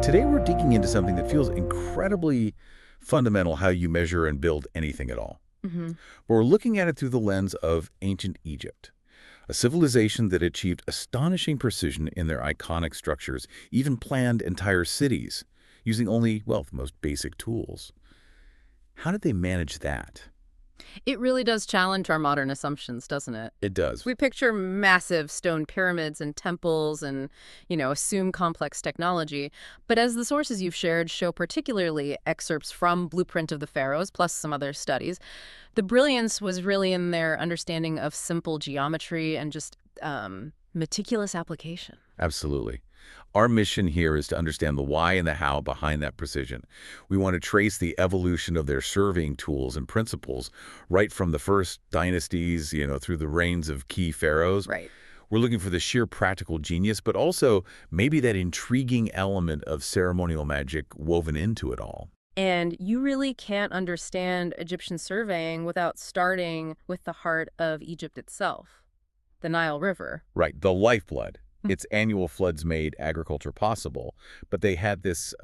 Today we're digging into something that feels incredibly fundamental how you measure and build anything at all. Hmm. But we're looking at it through the lens of ancient Egypt, a civilization that achieved astonishing precision in their iconic structures, even planned entire cities, using only, well, the most basic tools. How did they manage that? It really does challenge our modern assumptions, doesn't it? It does. We picture massive stone pyramids and temples and, assume complex technology. But as the sources you've shared show, particularly excerpts from Blueprint of the Pharaohs, plus some other studies, the brilliance was really in their understanding of simple geometry and just meticulous application. Absolutely. Our mission here is to understand the why and the how behind that precision. We want to trace the evolution of their surveying tools and principles right from the first dynasties, through the reigns of key pharaohs. Right. We're looking for the sheer practical genius, but also maybe that intriguing element of ceremonial magic woven into it all. And you really can't understand Egyptian surveying without starting with the heart of Egypt itself, the Nile River. Right, the lifeblood. Its annual floods made agriculture possible, but they had this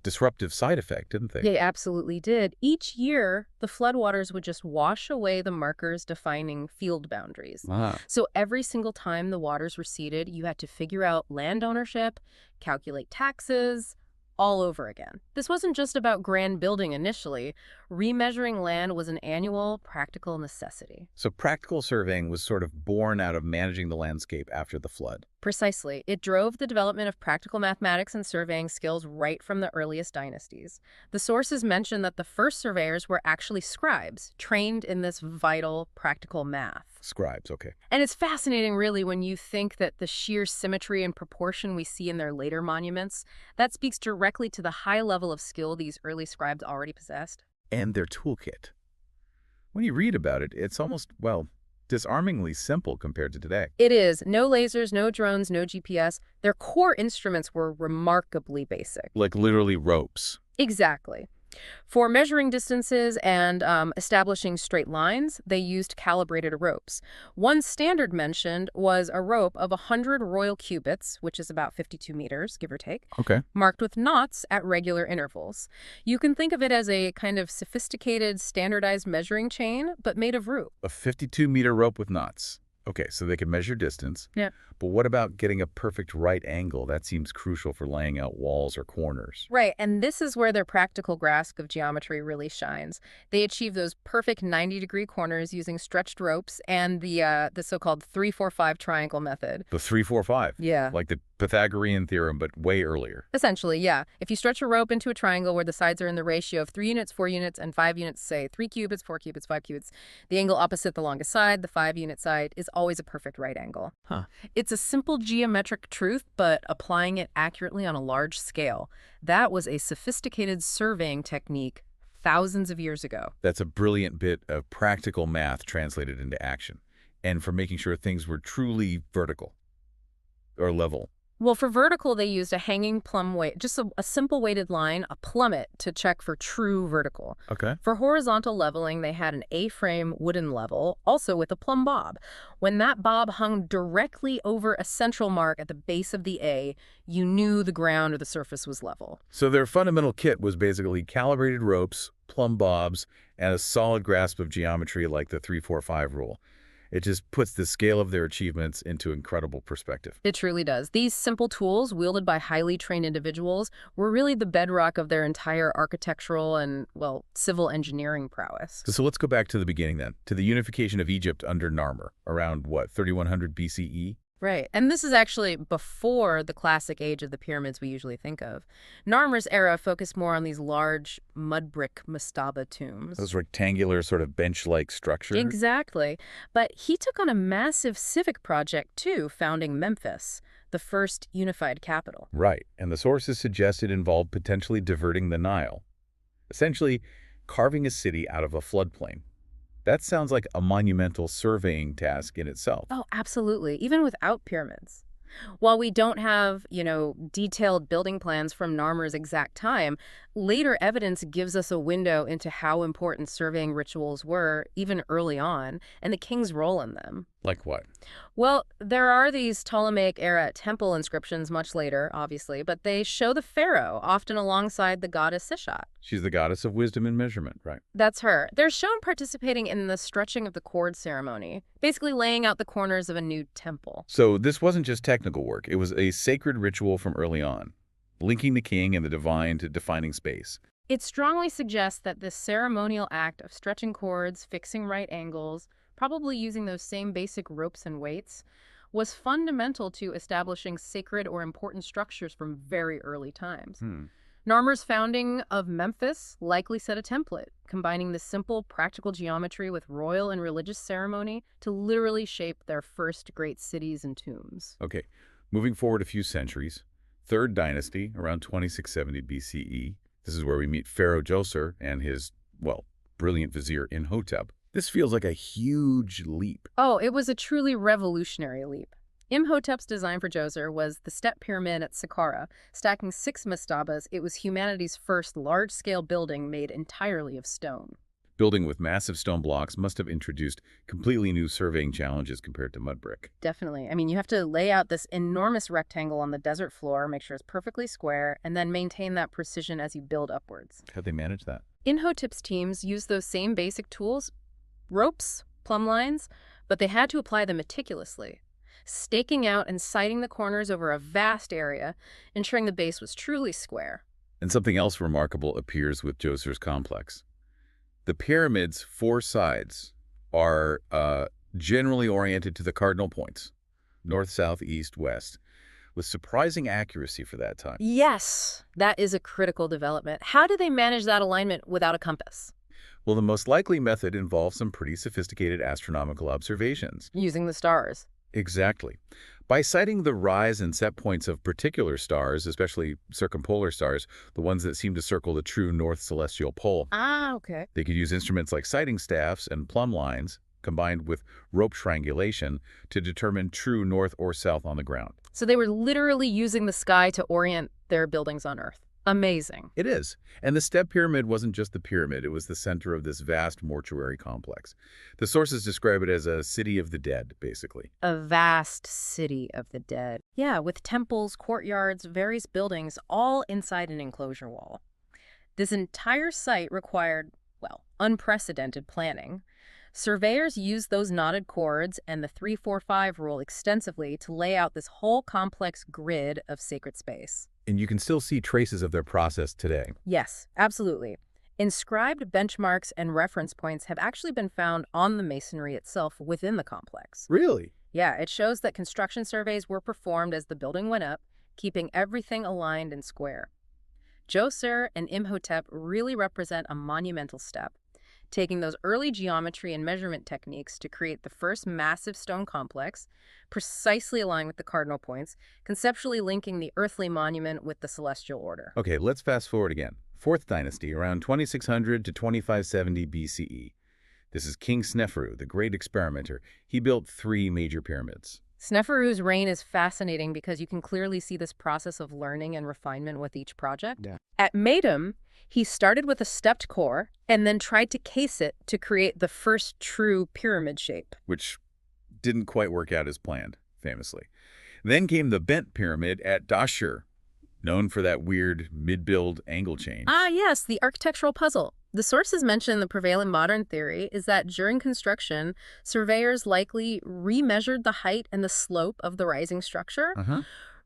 disruptive side effect, didn't they? They absolutely did. Each year, the floodwaters would just wash away the markers defining field boundaries. Ah, So every single time the waters receded, you had to figure out land ownership, calculate taxes, all over again. This wasn't just about grand building initially. Remeasuring land was an annual practical necessity. so practical surveying was sort of born out of managing the landscape after the flood. Precisely. It drove the development of practical mathematics and surveying skills right from the earliest dynasties. The sources mention that the first surveyors were actually scribes, trained in this vital practical math. Scribes, okay. And it's fascinating, really, when you think that the sheer symmetry and proportion we see in their later monuments, that speaks directly to the high level of skill these early scribes already possessed. And their toolkit. When you read about it, it's almost, well, disarmingly simple compared to today. It is. No lasers, no drones, no GPS. Their core instruments were remarkably basic. Like literally ropes. Exactly. For measuring distances and establishing straight lines, they used calibrated ropes. One standard mentioned was a rope of 100 royal cubits, which is about 52 meters, give or take, Okay. marked with knots at regular intervals. You can think of it as a kind of sophisticated, standardized measuring chain, but made of rope. A 52-meter rope with knots. Okay, so they can measure distance. Yeah. But what about getting a perfect right angle? That seems crucial for laying out walls or corners. Right, and this is where their practical grasp of geometry really shines. They achieve those perfect 90-degree corners using stretched ropes and the so-called 3-4-5 triangle method. The 3-4-5. Yeah. Like the Pythagorean theorem, but way earlier. Essentially, yeah. If you stretch a rope into a triangle where the sides are in the ratio of 3 units, 4 units, and 5 units, say 3 cubits, 4 cubits, 5 cubits, the angle opposite the longest side, the 5-unit side, is always a perfect right angle. Huh. It's a simple geometric truth, but applying it accurately on a large scale. That was a sophisticated surveying technique thousands of years ago. That's a brilliant bit of practical math translated into action. And for making sure things were truly vertical or level. Well, for vertical, they used a hanging plumb weight, just a simple weighted line, a plummet, to check for true vertical. Okay. For horizontal leveling, they had an A-frame wooden level, also with a plumb bob. When that bob hung directly over a central mark at the base of the A, you knew the ground or the surface was level. So their fundamental kit was basically calibrated ropes, plumb bobs, and a solid grasp of geometry like the 3-4-5 rule. It just puts the scale of their achievements into incredible perspective. It truly does. These simple tools, wielded by highly trained individuals, were really the bedrock of their entire architectural and, well, civil engineering prowess. So let's go back to the beginning then, to the unification of Egypt under Narmer, around, 3100 BCE? Right. And this is actually before the classic age of the pyramids we usually think of. Narmer's era focused more on these large mud brick mastaba tombs. Those rectangular sort of bench-like structures? Exactly. But he took on a massive civic project, too, founding Memphis, the first unified capital. Right, and the sources suggest it involved potentially diverting the Nile. Essentially, carving a city out of a floodplain. That sounds like a monumental surveying task in itself. Oh, absolutely. Even without pyramids. While we don't have, detailed building plans from Narmer's exact time, later evidence gives us a window into how important surveying rituals were, even early on, and the king's role in them. Like what? Well, there are these Ptolemaic-era temple inscriptions much later, obviously, but they show the pharaoh, often alongside the goddess Sishat. She's the goddess of wisdom and measurement, right? That's her. They're shown participating in the stretching of the cord ceremony, basically laying out the corners of a new temple. So this wasn't just technical work. It was a sacred ritual from early on, linking the king and the divine to defining space. It strongly suggests that this ceremonial act of stretching cords, fixing right angles, probably using those same basic ropes and weights, was fundamental to establishing sacred or important structures from very early times. Narmer's founding of Memphis likely set a template, combining the simple, practical geometry with royal and religious ceremony to literally shape their first great cities and tombs. Okay, moving forward a few centuries, Third Dynasty, around 2670 BCE. This is where we meet Pharaoh Djoser and his, well, brilliant vizier Imhotep. This feels like a huge leap. Oh, it was a truly revolutionary leap. Imhotep's design for Djoser was the step pyramid at Saqqara, stacking 6 mastabas. It was humanity's first large-scale building made entirely of stone. Building with massive stone blocks must have introduced completely new surveying challenges compared to mud brick. Definitely. I mean, you have to lay out this enormous rectangle on the desert floor, make sure it's perfectly square, and then maintain that precision as you build upwards. How'd they manage that? Imhotep's teams used those same basic tools, ropes, plumb lines, but they had to apply them meticulously, staking out and sighting the corners over a vast area, ensuring the base was truly square. And something else remarkable appears with Djoser's complex. The pyramid's 4 sides are generally oriented to the cardinal points, north, south, east, west, with surprising accuracy for that time. Yes, that is a critical development. How do they manage that alignment without a compass? Well, the most likely method involves some pretty sophisticated astronomical observations. Using the stars. Exactly. By citing the rise and set points of particular stars, especially circumpolar stars, the ones that seem to circle the true north celestial pole, Okay. they could use instruments like sighting staffs and plumb lines, combined with rope triangulation, to determine true north or south on the ground. So they were literally using the sky to orient their buildings on Earth. Amazing. It is. And the step pyramid wasn't just the pyramid, it was the center of this vast mortuary complex. The sources describe it as a city of the dead, basically. A vast city of the dead. Yeah, with temples, courtyards, various buildings, all inside an enclosure wall. This entire site required, well, unprecedented planning. Surveyors used those knotted cords and the 3-4-5 rule extensively to lay out this whole complex grid of sacred space. And you can still see traces of their process today. Yes, absolutely. Inscribed benchmarks and reference points have actually been found on the masonry itself within the complex. Really? Yeah, it shows that construction surveys were performed as the building went up, keeping everything aligned and square. Djoser and Imhotep really represent a monumental step, taking those early geometry and measurement techniques to create the first massive stone complex, precisely aligned with the cardinal points, conceptually linking the earthly monument with the celestial order. Okay, let's fast forward again. Fourth Dynasty, around 2600 to 2570 BCE. This is King Sneferu, the great experimenter. He built 3 major pyramids. Sneferu's reign is fascinating because you can clearly see this process of learning and refinement with each project. Yeah. At Medum, he started with a stepped core and then tried to case it to create the first true pyramid shape. Which didn't quite work out as planned, famously. Then came the bent pyramid at Dashur, known for that weird mid-build angle change. Ah, yes, the architectural puzzle. The sources mention the prevailing modern theory is that during construction, surveyors likely remeasured the height and the slope of the rising structure,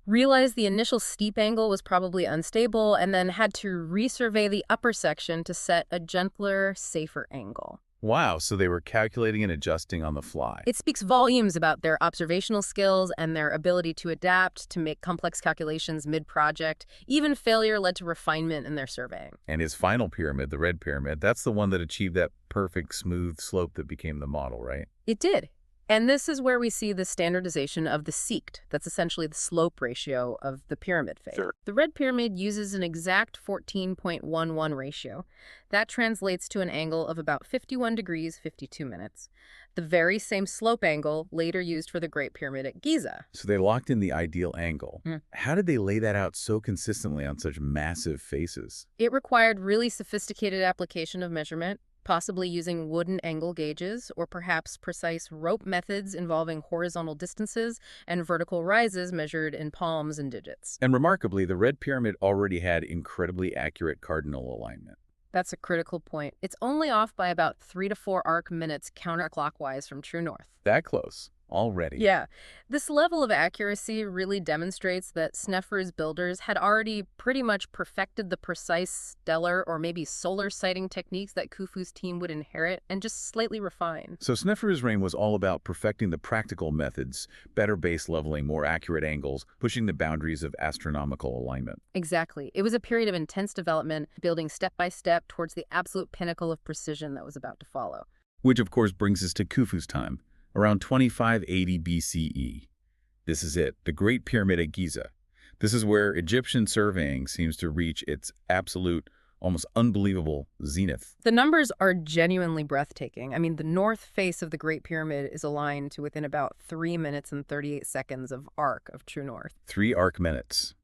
realized the initial steep angle was probably unstable, and then had to resurvey the upper section to set a gentler, safer angle. Wow, so they were calculating and adjusting on the fly. It speaks volumes about their observational skills and their ability to adapt, to make complex calculations mid-project. Even failure led to refinement in their surveying. And his final pyramid, the Red Pyramid, that's the one that achieved that perfect, smooth slope that became the model, right? It did. And this is where we see the standardization of the sect. That's essentially the slope ratio of the pyramid phase. Sure. The Red Pyramid uses an exact 14.11 ratio. That translates to an angle of about 51 degrees, 52 minutes. The very same slope angle later used for the Great Pyramid at Giza. So they locked in the ideal angle. How did they lay that out so consistently on such massive faces? It required really sophisticated application of measurement, possibly using wooden angle gauges or perhaps precise rope methods involving horizontal distances and vertical rises measured in palms and digits. And remarkably, the Red Pyramid already had incredibly accurate cardinal alignment. That's a critical point. It's only off by about 3 to 4 arc minutes counterclockwise from true north. That close. Already. Yeah, this level of accuracy really demonstrates that Sneferu's builders had already pretty much perfected the precise stellar or maybe solar sighting techniques that Khufu's team would inherit and just slightly refine. So Sneferu's reign was all about perfecting the practical methods, better base leveling, more accurate angles, pushing the boundaries of astronomical alignment. Exactly. It was a period of intense development, building step by step towards the absolute pinnacle of precision that was about to follow. Which, of course, brings us to Khufu's time, around 2580 BCE. This is it, the Great Pyramid at Giza. This is where Egyptian surveying seems to reach its absolute, almost unbelievable zenith. The numbers are genuinely breathtaking. I mean, the north face of the Great Pyramid is aligned to within about 3 minutes and 38 seconds of arc of true north. 3 arc minutes.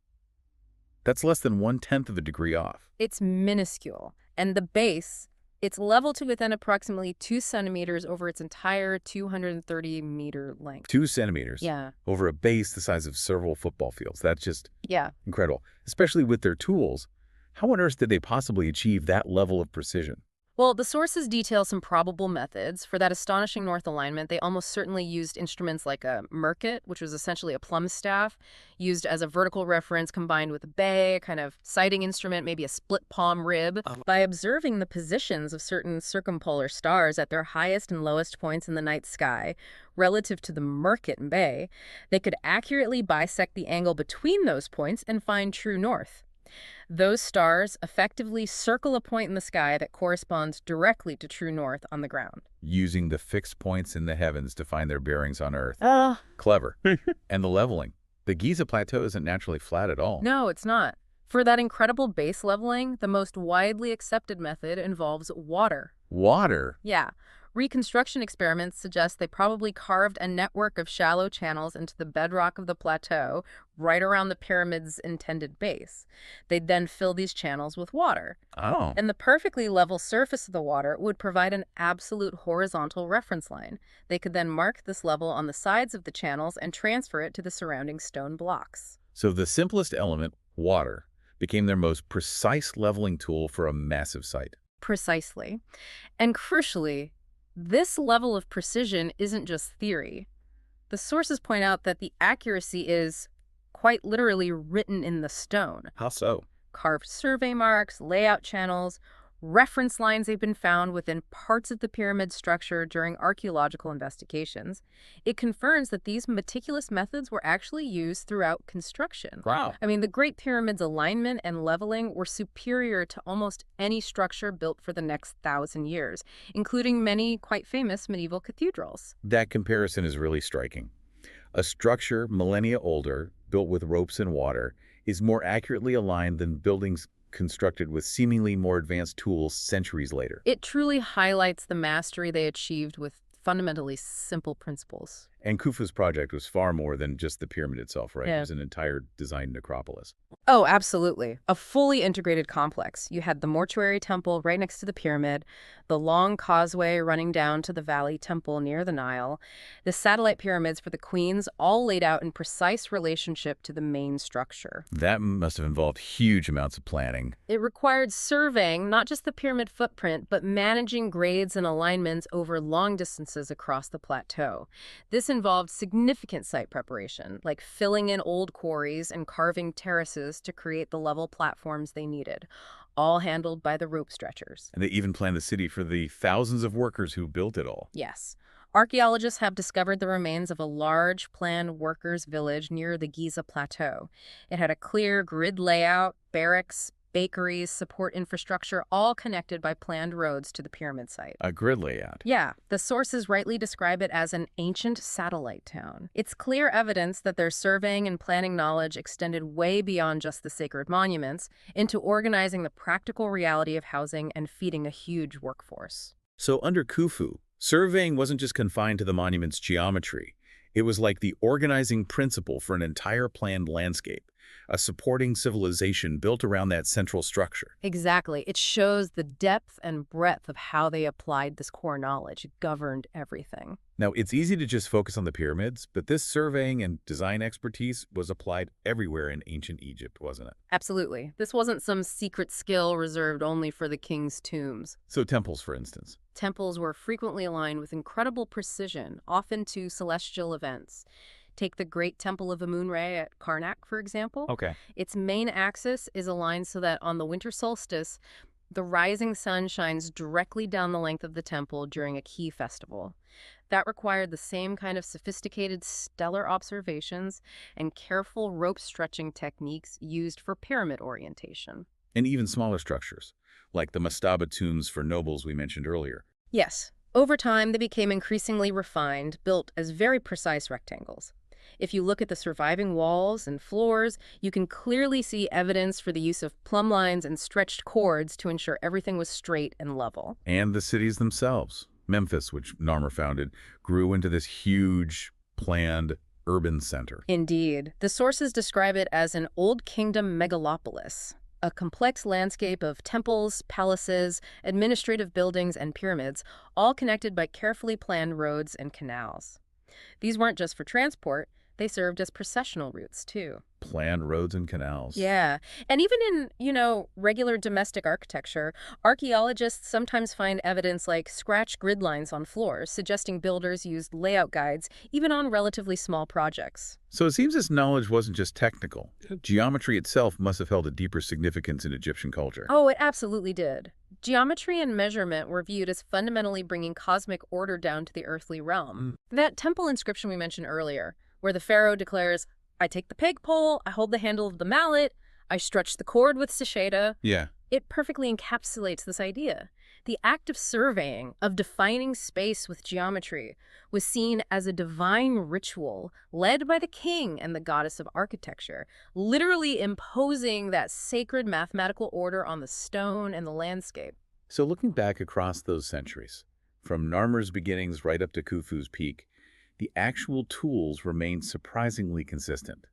That's less than 1/10 of a degree off. It's minuscule. And the base, it's level to within approximately 2 centimeters over its entire 230-meter length. 2 centimeters. Yeah. Over a base the size of several football fields. That's just Yeah. incredible. Especially with their tools. How on earth did they possibly achieve that level of precision? Well, the sources detail some probable methods. For that astonishing north alignment, they almost certainly used instruments like a merkit, which was essentially a plumb staff, used as a vertical reference combined with a bay, a kind of sighting instrument, maybe a split palm rib. By observing the positions of certain circumpolar stars at their highest and lowest points in the night sky, relative to the merkit and bay, they could accurately bisect the angle between those points and find true north. Those stars effectively circle a point in the sky that corresponds directly to true north on the ground. Using the fixed points in the heavens to find their bearings on Earth. Uh, Clever. And the leveling. The Giza Plateau isn't naturally flat at all. no, it's not. For that incredible base leveling, the most widely accepted method involves water. Water? Yeah. Reconstruction experiments suggest they probably carved a network of shallow channels into the bedrock of the plateau right around the pyramid's intended base. They'd then fill these channels with water. Oh. And the perfectly level surface of the water would provide an absolute horizontal reference line. They could then mark this level on the sides of the channels and transfer it to the surrounding stone blocks. So the simplest element, water, became their most precise leveling tool for a massive site. Precisely. And crucially, this level of precision isn't just theory. The sources point out that the accuracy is, quite literally, written in the stone. How so? Carved survey marks, layout channels, reference lines have been found within parts of the pyramid structure during archaeological investigations. It confirms that these meticulous methods were actually used throughout construction. Wow. I mean, the Great Pyramid's alignment and leveling were superior to almost any structure built for the next 1,000 years, including many quite famous medieval cathedrals. That comparison is really striking. A structure millennia older, built with ropes and water, is more accurately aligned than buildings constructed with seemingly more advanced tools centuries later. It truly highlights the mastery they achieved with fundamentally simple principles. And Khufu's project was far more than just the pyramid itself, right? Yeah. It was an entire designed necropolis. Oh, absolutely. A fully integrated complex. You had the mortuary temple right next to the pyramid, the long causeway running down to the valley temple near the Nile, the satellite pyramids for the queens, all laid out in precise relationship to the main structure. That must have involved huge amounts of planning. It required surveying not just the pyramid footprint, but managing grades and alignments over long distances across the plateau. This involved significant site preparation, like filling in old quarries and carving terraces to create the level platforms they needed, all handled by the rope stretchers. And they even planned the city for the thousands of workers who built it all. Yes. Archaeologists have discovered the remains of a large planned workers' village near the Giza Plateau. It had a clear grid layout, barracks, bakeries, support infrastructure, all connected by planned roads to the pyramid site. A grid layout. Yeah, the sources rightly describe it as an ancient satellite town. It's clear evidence that their surveying and planning knowledge extended way beyond just the sacred monuments into organizing the practical reality of housing and feeding a huge workforce. So under Khufu, surveying wasn't just confined to the monument's geometry. It was like the organizing principle for an entire planned landscape. a supporting civilization built around that central structure. Exactly. It shows the depth and breadth of how they applied this core knowledge. It governed everything. Now, it's easy to just focus on the pyramids, but this surveying and design expertise was applied everywhere in ancient Egypt, wasn't it? Absolutely. This wasn't some secret skill reserved only for the king's tombs. So temples, for instance. Temples were frequently aligned with incredible precision, often to celestial events. Take the Great Temple of Amun-Re at Karnak, for example. Okay. Its main axis is aligned so that on the winter solstice, the rising sun shines directly down the length of the temple during a key festival. That required the same kind of sophisticated stellar observations and careful rope stretching techniques used for pyramid orientation. And even smaller structures, like the mastaba tombs for nobles we mentioned earlier. Yes, over time they became increasingly refined, built as very precise rectangles. If you look at the surviving walls and floors, you can clearly see evidence for the use of plumb lines and stretched cords to ensure everything was straight and level. And the cities themselves. Memphis, which Narmer founded, grew into this huge, planned urban center. Indeed. The sources describe it as an Old Kingdom megalopolis, a complex landscape of temples, palaces, administrative buildings, and pyramids, all connected by carefully planned roads and canals. These weren't just for transport, they served as processional routes, too. Planned roads and canals. Yeah. And even in, regular domestic architecture, archaeologists sometimes find evidence like scratch grid lines on floors, suggesting builders used layout guides even on relatively small projects. So it seems this knowledge wasn't just technical. Geometry itself must have held a deeper significance in Egyptian culture. Oh, it absolutely did. Geometry and measurement were viewed as fundamentally bringing cosmic order down to the earthly realm. That temple inscription we mentioned earlier, where the pharaoh declares, I take the peg pole, I hold the handle of the mallet, I stretch the cord with sasheta. Yeah. It perfectly encapsulates this idea. The act of surveying, of defining space with geometry, was seen as a divine ritual led by the king and the goddess of architecture, literally imposing that sacred mathematical order on the stone and the landscape. So looking back across those centuries, from Narmer's beginnings right up to Khufu's peak, the actual tools remained surprisingly consistent.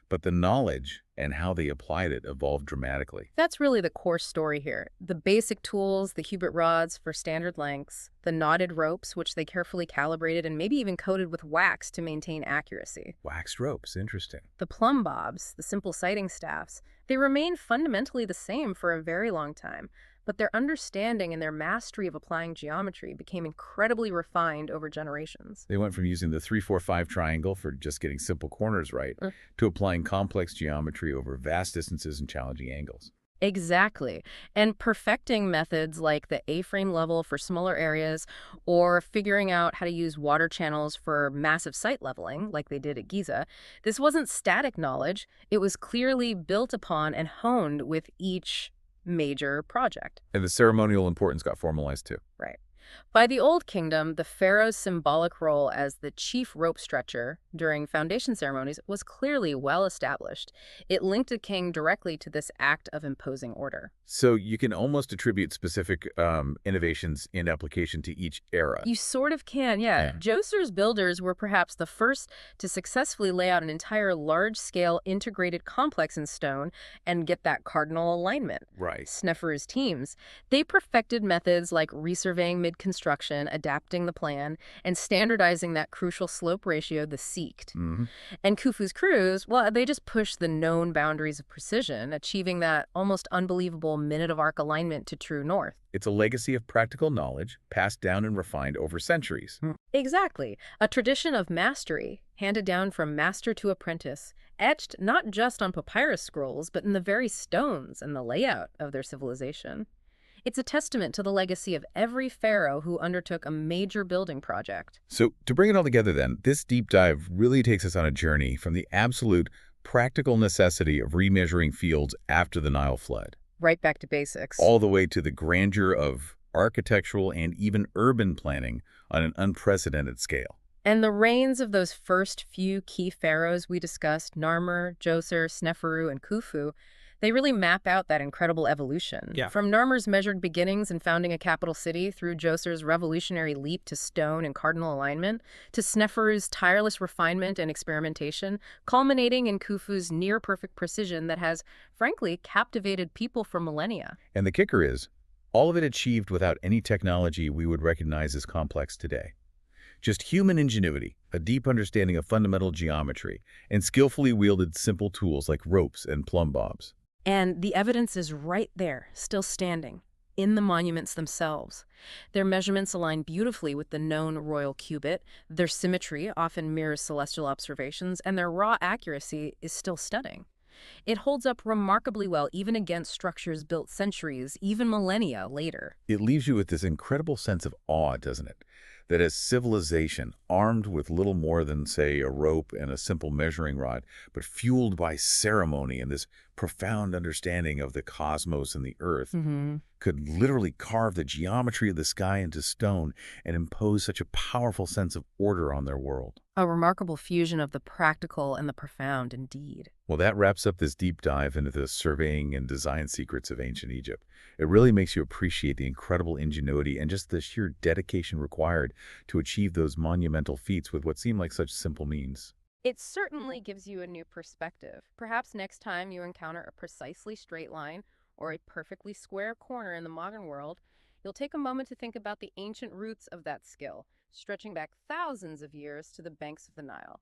But the knowledge and how they applied it evolved dramatically. That's really the core story here. The basic tools, the cubit rods for standard lengths, the knotted ropes, which they carefully calibrated and maybe even coated with wax to maintain accuracy. Waxed ropes, interesting. The plumb bobs, the simple sighting staffs, they remained fundamentally the same for a very long time, but their understanding and their mastery of applying geometry became incredibly refined over generations. They went from using the 3-4-5 triangle for just getting simple corners right to applying complex geometry over vast distances and challenging angles. Exactly. And perfecting methods like the A-frame level for smaller areas or figuring out how to use water channels for massive site leveling like they did at Giza, this wasn't static knowledge. It was clearly built upon and honed with each major project. And the ceremonial importance got formalized too. Right. By the Old Kingdom, the pharaoh's symbolic role as the chief rope stretcher during foundation ceremonies was clearly well established. It linked a king directly to this act of imposing order. So you can almost attribute specific innovations in application to each era. You sort of can, yeah. Djoser's builders were perhaps the first to successfully lay out an entire large-scale integrated complex in stone and get that cardinal alignment. Right. Sneferu's teams, they perfected methods like resurveying mid-construction, adapting the plan, and standardizing that crucial slope ratio, the seeked. And Khufu's crews, well, they just pushed the known boundaries of precision, achieving that almost unbelievable minute of arc alignment to true north. It's a legacy of practical knowledge passed down and refined over centuries. Exactly. A tradition of mastery, handed down from master to apprentice, etched not just on papyrus scrolls, but in the very stones and the layout of their civilization. It's a testament to the legacy of every pharaoh who undertook a major building project. So to bring it all together then, this deep dive really takes us on a journey from the absolute practical necessity of remeasuring fields after the Nile flood. Right back to basics. All the way to the grandeur of architectural and even urban planning on an unprecedented scale. And the reigns of those first few key pharaohs we discussed, Narmer, Djoser, Sneferu, and Khufu, They really map out that incredible evolution. Yeah. From Narmer's measured beginnings in founding a capital city through Djoser's revolutionary leap to stone and cardinal alignment, to Sneferu's tireless refinement and experimentation, culminating in Khufu's near-perfect precision that has, frankly, captivated people for millennia. And the kicker is, all of it achieved without any technology we would recognize as complex today. Just human ingenuity, a deep understanding of fundamental geometry, and skillfully wielded simple tools like ropes and plumb bobs. And the evidence is right there, still standing, in the monuments themselves. Their measurements align beautifully with the known royal cubit, their symmetry often mirrors celestial observations, and their raw accuracy is still stunning. It holds up remarkably well even against structures built centuries, even millennia later. It leaves you with this incredible sense of awe, doesn't it? That as civilization, armed with little more than, say, a rope and a simple measuring rod, but fueled by ceremony and this profound understanding of the cosmos and the earth, could literally carve the geometry of the sky into stone and impose such a powerful sense of order on their world. A remarkable fusion of the practical and the profound, indeed. Well, that wraps up this deep dive into the surveying and design secrets of ancient Egypt. It really makes you appreciate the incredible ingenuity and just the sheer dedication required to achieve those monumental feats with what seem like such simple means. It certainly gives you a new perspective. Perhaps next time you encounter a precisely straight line or a perfectly square corner in the modern world, you'll take a moment to think about the ancient roots of that skill, stretching back thousands of years to the banks of the Nile.